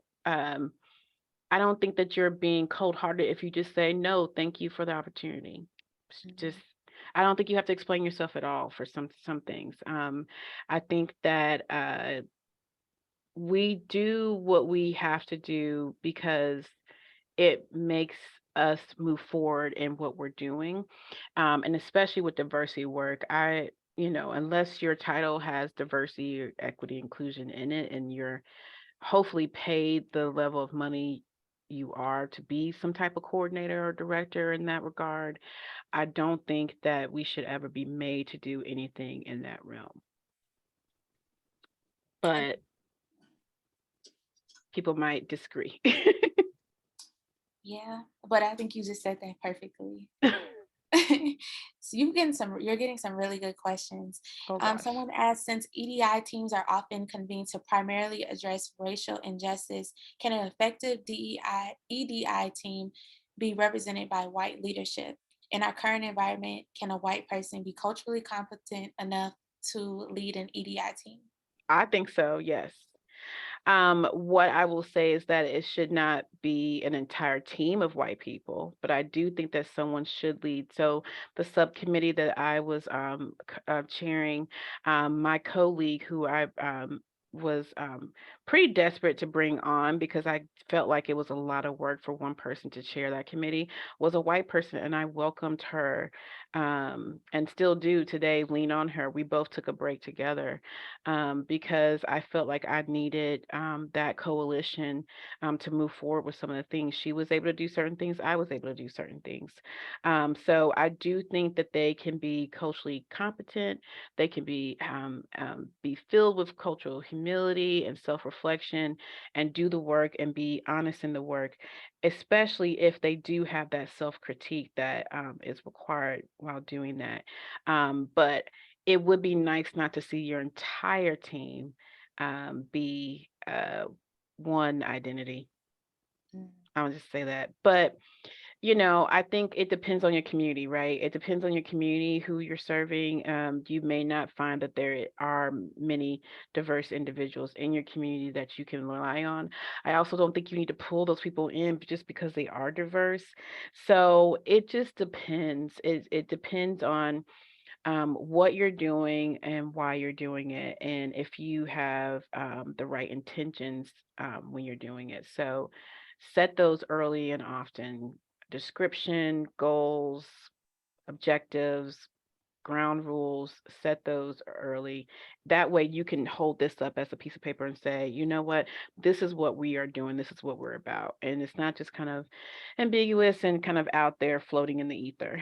I don't think that you're being cold-hearted if you just say, "No, thank you for the opportunity." Just Mhm. I don't think you have to explain yourself at all for some things. I think that we do what we have to do because it makes us move forward in what we're doing. And especially with diversity work, unless your title has diversity or equity inclusion in it and you're hopefully paid the level of money you are to be some type of coordinator or director in that regard, I don't think that we should ever be made to do anything in that realm. But people might disagree. Yeah, but I think you just said that perfectly. So you're getting some really good questions. Oh gosh. Someone asked, since EDI teams are often convened to primarily address racial injustice, can an effective EDI team be represented by white leadership? In our current environment, can a white person be culturally competent enough to lead an EDI team? I think so, yes. What I will say is that it should not be an entire team of white people, but I do think that someone should lead. So the subcommittee that I was chairing, my co-league, who I was pretty desperate to bring on because I felt like it was a lot of work for one person to chair that committee, was a white person, and I welcomed her and still do today. Lean on her. We both took a break together because I felt like I needed that coalition to move forward with some of the things. She was able to do certain things, I was able to do certain things. So I do think that they can be culturally competent, they can be filled with cultural humility and self reflection and do the work and be honest in the work, especially if they do have that self critique that is required while doing that. But it would be nice not to see your entire team be one identity. Mm, I'll just say that. But, I think it depends on your community, right? It depends on your community, who you're serving. You may not find that there are many diverse individuals in your community that you can rely on. I also don't think you need to pull those people in just because they are diverse. So it just depends. It depends on what you're doing and why you're doing it, and if you have the right intentions when you're doing it. So set those early and often. Description, goals, objectives, ground rules, set those early. That way you can hold this up as a piece of paper and say, you know what, this is what we are doing, this is what we're about. And it's not just kind of ambiguous and kind of out there floating in the ether.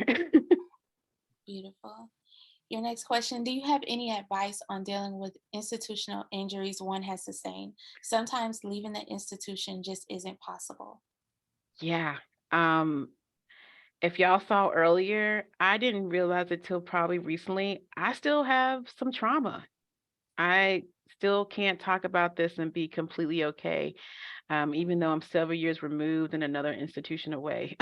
beautiful. Your next question: do you have any advice on dealing with institutional injuries one has sustained? Sometimes leaving the institution just isn't possible. Yeah. Um, if y'all saw earlier, I didn't realize it till probably recently. I still have some trauma. I still can't talk about this and be completely okay, even though I'm several years removed and another institution away.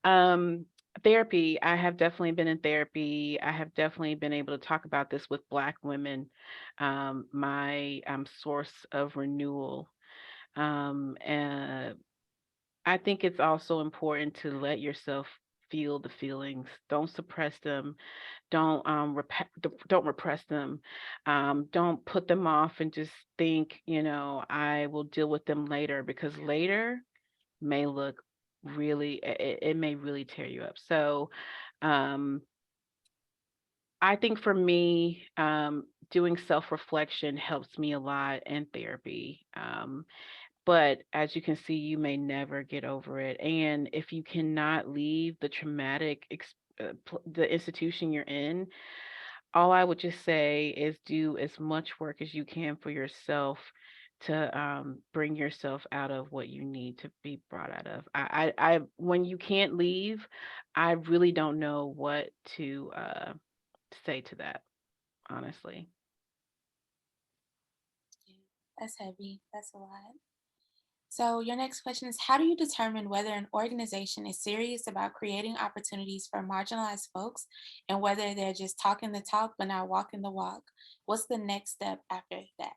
um, Therapy, I have definitely been in therapy. I have definitely been able to talk about this with Black women, my source of renewal. And I think it's also important to let yourself feel the feelings. Don't suppress them. Don't repress them. Don't put them off and just think, I will deal with them later, because later may look really it may really tear you up. So, um I think for me, doing self-reflection helps me a lot in therapy. But as you can see, you may never get over it. And if you cannot leave the the institution you're in, all I would just say is do as much work as you can for yourself to bring yourself out of what you need to be brought out of. When you can't leave, I really don't know what to say to that, honestly. Yeah, that's heavy. That's a lot. So, your next question is: how do you determine whether an organization is serious about creating opportunities for marginalized folks and whether they're just talking the talk but not walking the walk? What's the next step after that?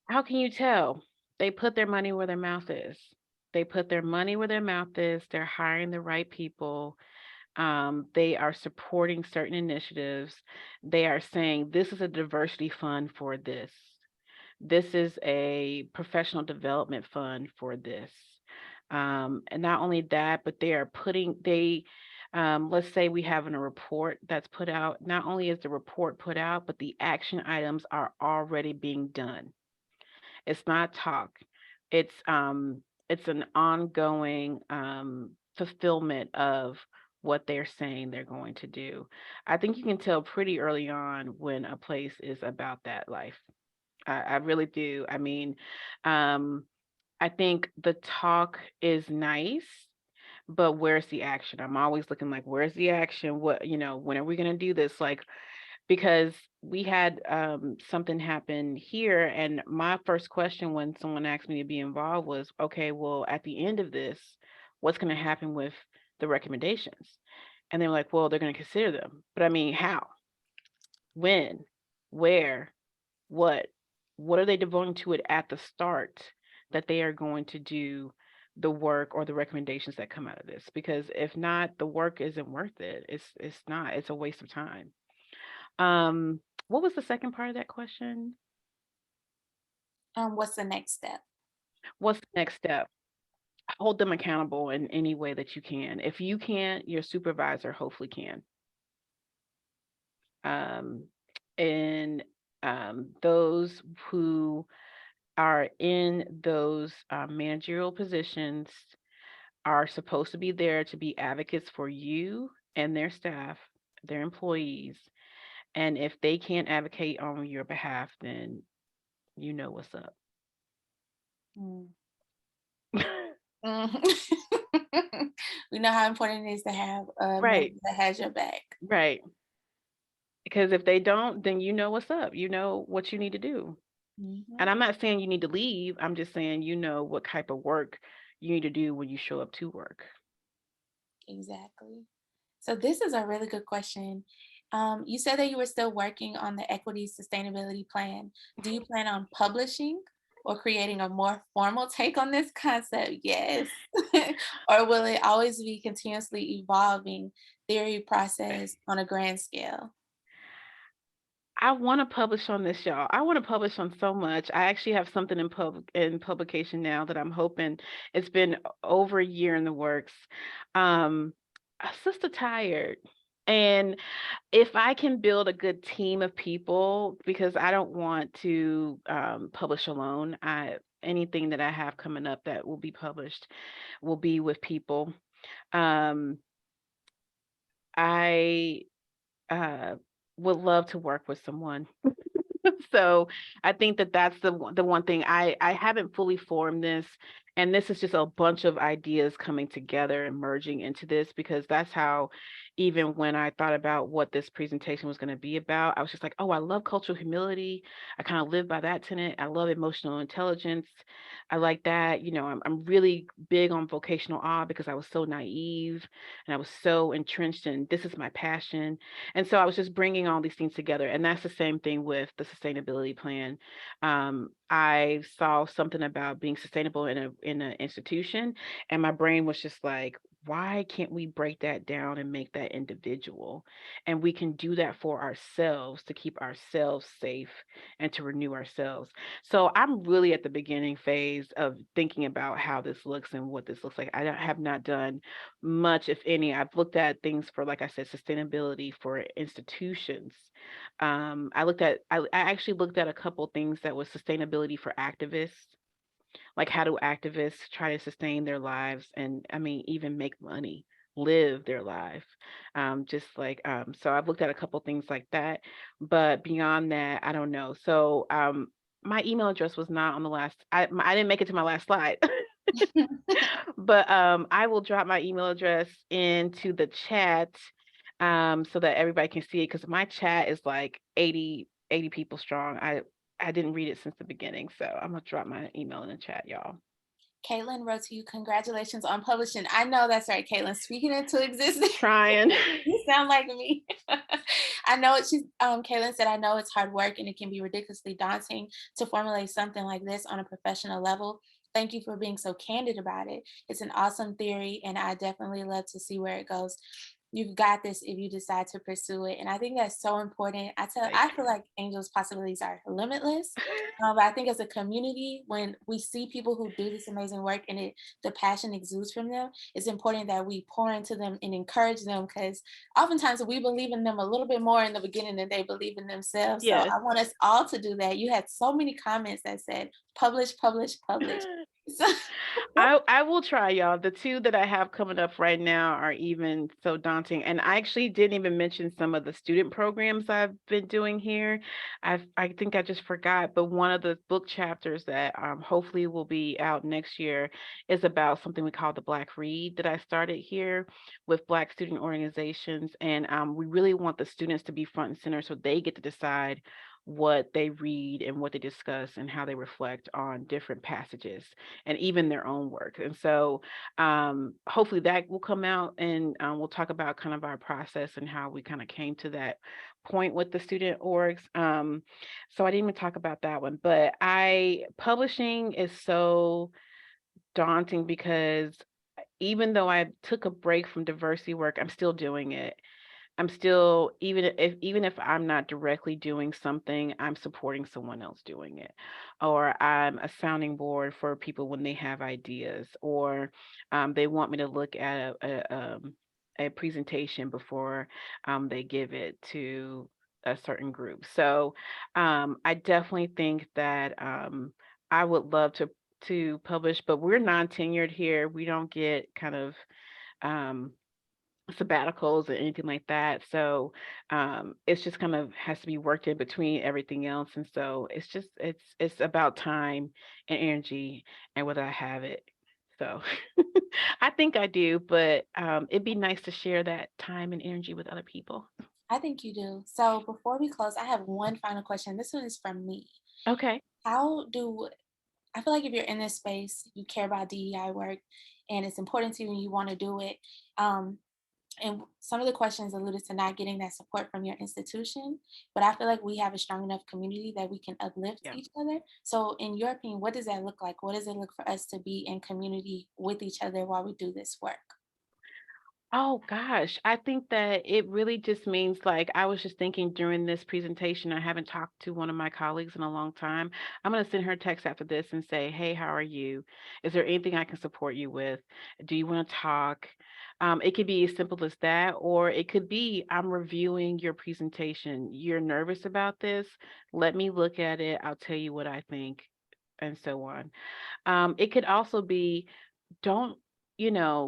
How can you tell? They put their money where their mouth is. They put their money where their mouth is. They're hiring the right people. They are supporting certain initiatives. They are saying this is a diversity fund for this. This is a professional development fund for this. And not only that, but they are putting let's say we have a report that's put out. Not only is the report put out, but the action items are already being done. It's not talk. It's an ongoing fulfillment of what they're saying they're going to do. I think you can tell pretty early on when a place is about that life. I really do. I mean, um, I think the talk is nice, but where's the action? I'm always looking like, where's the action? What, when are we going to do this? Like, because we had something happen here, and my first question when someone asked me to be involved was, okay, well, at the end of this, what's going to happen with the recommendations? And they're like, well, they're going to consider them. But I mean, how? When? Where? What? What are they devoting to it at the start that they are going to do the work or the recommendations that come out of this? Because if not, the work isn't worth it. It's not. It's a waste of time. Um, what was the second part of that question? What's the next step? What's the next step? Hold them accountable in any way that you can. If you can't, your supervisor hopefully can. Um, and those who are in those managerial positions are supposed to be there to be advocates for you and their staff, their employees. And if they can't advocate on your behalf, then you know what's up. Mm. Mhm. We know how important it is to have a member Right, that has your back. right. Because if they don't, then you know what's up. You know what you need to do. And Mhm. I'm not saying you need to leave. I'm just saying you know what type of work you need to do when you show up to work. Exactly. So this is a really good question. You said that you were still working on the equity sustainability plan. Do you plan on publishing or creating a more formal take on this concept? Yes. Or will it always be continuously evolving theory process on a grand scale? I want to publish on this, y'all. I want to publish on so much. I actually have something in publication now that I'm hoping. It's been over a year in the works. Um, Sister tired. And if I can build a good team of people, because I don't want to publish alone. Anything that I have coming up that will be published will be with people. Um, I uh, would love to work with someone. So I think that that's the one thing I haven't fully formed this, and this is just a bunch of ideas coming together and merging into this because that's how even when I thought about what this presentation was going to be about, I was just like, oh, I love cultural humility. I kind of live by that tenet. I love emotional intelligence. I like that. I'm really big on vocational awe because I was so naive and I was so entrenched in this is my passion. And so I was just bringing all these things together. And that's the same thing with the sustainability plan. I saw something about being sustainable in an institution, and my brain was just like, why can't we break that down and make that individual? And we can do that for ourselves to keep ourselves safe and to renew ourselves. So I'm really at the beginning phase of thinking about how this looks and what this looks like. Have not done much, if any. I've looked at things for, like I said, sustainability for institutions. I actually looked at a couple things that was sustainability for activists, like how do activists try to sustain their lives and I mean even make money, live their life. So I've looked at a couple things like that, but beyond that, I don't know. So my email address was not on the last. I didn't make it to my last slide. But I will drop my email address into the chat so that everybody can see it because my chat is like 80 people strong. I didn't read it since the beginning, so I'm gonna drop my email in the chat, y'all. Caitlin wrote to you, congratulations on publishing. I know that's right, Caitlin. Speaking into existence. Trying. You sound like me. I know it. Caitlin said, I know it's hard work and it can be ridiculously daunting to formulate something like this on a professional level. Thank you for being so candid about it. It's an awesome theory, and I definitely love to see where it goes. You've got this if you decide to pursue it. And I think that's so important. Thank I feel like Angel's possibilities are limitless. But I think as a community, when we see people who do this amazing work and the passion exudes from them, it's important that we pour into them and encourage them, because oftentimes we believe in them a little bit more in the beginning than they believe in themselves. So Yes. I want us all to do that. You had so many comments that said, publish, publish, publish. So I will try, y'all. The two that I have coming up right now are even so daunting. And I actually didn't even mention some of the student programs I've been doing here. I think I just forgot, but one of the book chapters that hopefully will be out next year is about something we call the Black Read that I started here with Black student organizations. And we really want the students to be front and center so they get to decide what they read and what they discuss and how they reflect on different passages and even their own work. And so hopefully that will come out, and we'll talk about kind of our process and how we kind of came to that point with the student orgs. So I didn't even talk about that one, but I publishing is so daunting because even though I took a break from diversity work, I'm still doing it. I'm still, even if I'm not directly doing something, I'm supporting someone else doing it, or I'm a sounding board for people when they have ideas, or they want me to look at a presentation before they give it to a certain group. So I definitely think that I would love to publish, but we're non-tenured here. We don't get kind of um, sabbaticals or anything like that. So it's just kind of has to be worked in between everything else. And so it's about time and energy and whether I have it. So I think I do, but it'd be nice to share that time and energy with other people. I think you do. So before we close, I have one final question. This one is from me. Okay. How do I feel like if you're in this space, you care about DEI work and it's important to you and you want to do it. Um, and some of the questions alluded to not getting that support from your institution, but I feel like we have a strong enough community that we can uplift Yeah. each other. So, in your opinion, what does that look like? What does it look for us to be in community with each other while we do this work? Oh gosh, I think that it really just means like I was just thinking during this presentation, I haven't talked to one of my colleagues in a long time. I'm going to send her a text after this and say, "Hey, how are you? Is there anything I can support you with? Do you want to talk?" It could be as simple as that, or it could be I'm reviewing your presentation. You're nervous about this. Let me look at it. I'll tell you what I think, and so on. It could also be don't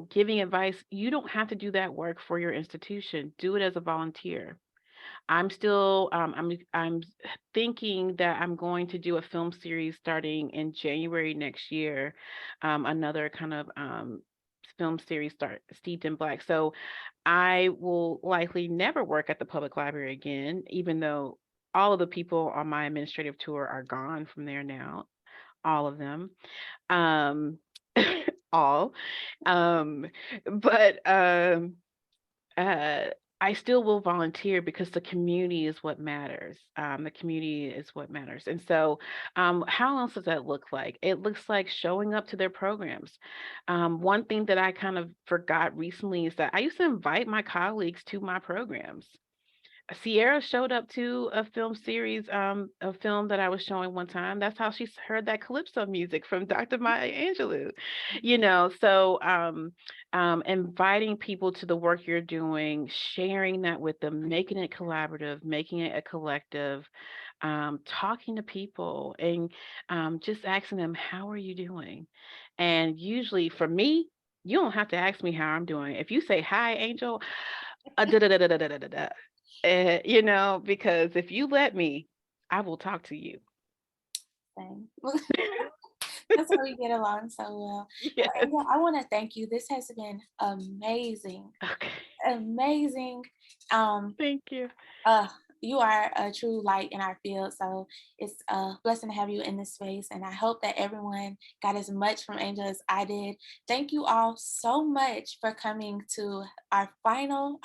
giving advice, you don't have to do that work for your institution. Do it as a volunteer. I'm still I'm thinking that I'm going to do a film series starting in January next year, another kind of film series start steeped in black. So I will likely never work at the public library again, even though all of the people on my administrative tour are gone from there now, all of them. um all um but uh I still will volunteer because the community is what matters. The community is what matters. And so how else does that look like? It looks like showing up to their programs. One thing that I kind of forgot recently is that I used to invite my colleagues to my programs. Sierra showed up to a film series, a film that I was showing one time. That's how she heard that calypso music from Dr. Maya Angelou. So inviting people to the work you're doing, sharing that with them, making it collaborative, making it a collective, talking to people, and just asking them, "How are you doing?" And usually, for me, you don't have to ask me how I'm doing. If you say, "Hi, Angel," da da da da da da da da. Because if you let me, I will talk to you. Same. That's why we get along so well. Well, Yes. Angel, I want to thank you. This has been amazing, Okay. amazing. Um, Thank you. uh, you are a true light in our field. So it's a blessing to have you in this space. And I hope that everyone got as much from Angel as I did. Thank you all so much for coming to our final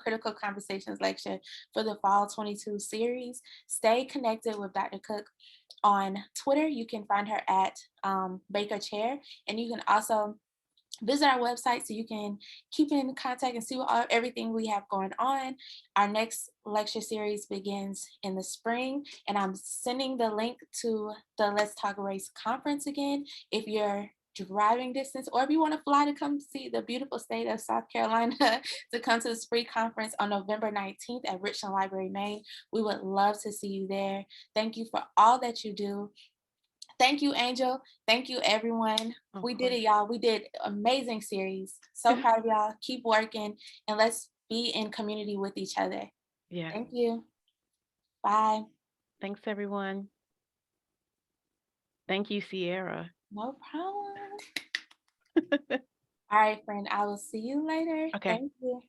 critical conversations lecture for the fall 22 series. Stay connected with Dr. Cook on Twitter. You can find her at Baker Chair, and you can also visit our website so you can keep in contact and see everything we have going on. Our next lecture series begins in the spring, and I'm sending the link to the Let's Talk Race conference again. If you're driving distance or if you want to fly to come see the beautiful state of South Carolina to come to this free conference on November 19th at Richland Library, Maine, we would love to see you there. Thank you for all that you do. Thank you, Angel. Thank you, everyone. Of We did course. it, y'all. We did amazing series. So proud of y'all. Keep working and let's be in community with each other. Yes. Thank you. Bye. Thanks, everyone. Thank you, Sierra. No problem. All right, friend. I will see you later. Okay. Thank you.